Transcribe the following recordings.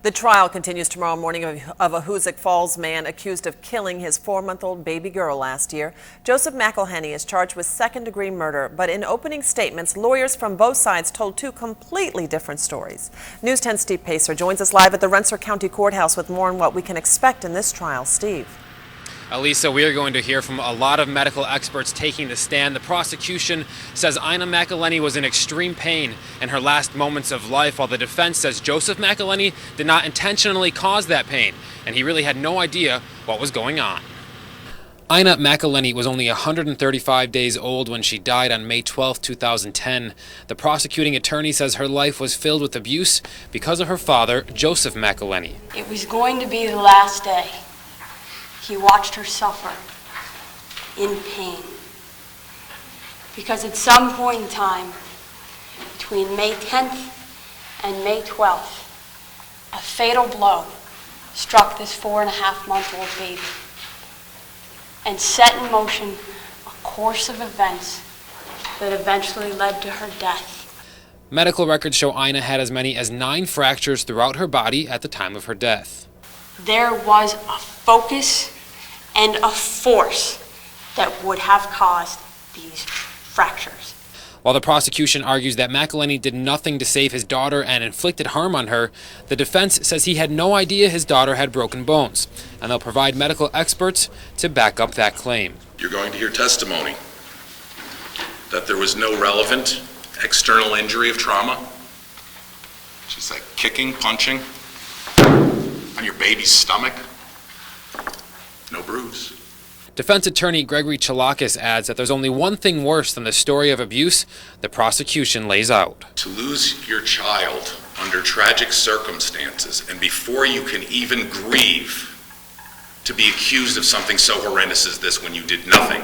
The trial continues tomorrow morning of a Hoosick Falls man accused of killing his 4-month-old baby girl last year. Joseph McElhenney is charged with second-degree murder, but in opening statements, lawyers from both sides told two completely different stories. News 10's Steve Pacer joins us live at the Rensselaer County Courthouse with more on what we can expect in this trial. Steve. Alisa, we are going to hear from a lot of medical experts taking the stand. The prosecution says Ina McElhenney was in extreme pain in her last moments of life, while the defense says Joseph McElhenney did not intentionally cause that pain, and he really had no idea what was going on. Ina McElhenney was only 135 days old when she died on May 12, 2010. The prosecuting attorney says her life was filled with abuse because of her father, Joseph McElhenney. It was going to be the last day. He watched her suffer in pain. Because at some point in time, between May 10th and May 12th, a fatal blow struck this 4.5-month-old baby and set in motion a course of events that eventually led to her death. Medical records show Ina had as many as 9 fractures throughout her body at the time of her death. There was a focus and a force that would have caused these fractures. While the prosecution argues that McElhenney did nothing to save his daughter and inflicted harm on her, the defense says he had no idea his daughter had broken bones, and they'll provide medical experts to back up that claim. You're going to hear testimony that there was no relevant external injury of trauma. She's like kicking, punching on your baby's stomach. No bruise. Defense attorney Gregory Chalakis adds that there's only one thing worse than the story of abuse the prosecution lays out. To lose your child under tragic circumstances, and before you can even grieve, to be accused of something so horrendous as this when you did nothing.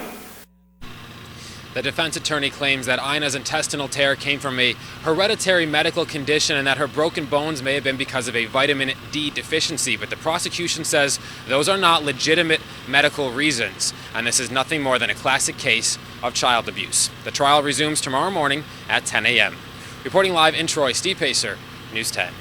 The defense attorney claims that Ina's intestinal tear came from a hereditary medical condition and that her broken bones may have been because of a vitamin D deficiency, but the prosecution says those are not legitimate medical reasons, and this is nothing more than a classic case of child abuse. The trial resumes tomorrow morning at 10 a.m. Reporting live in Troy, Steve Pacer, News 10.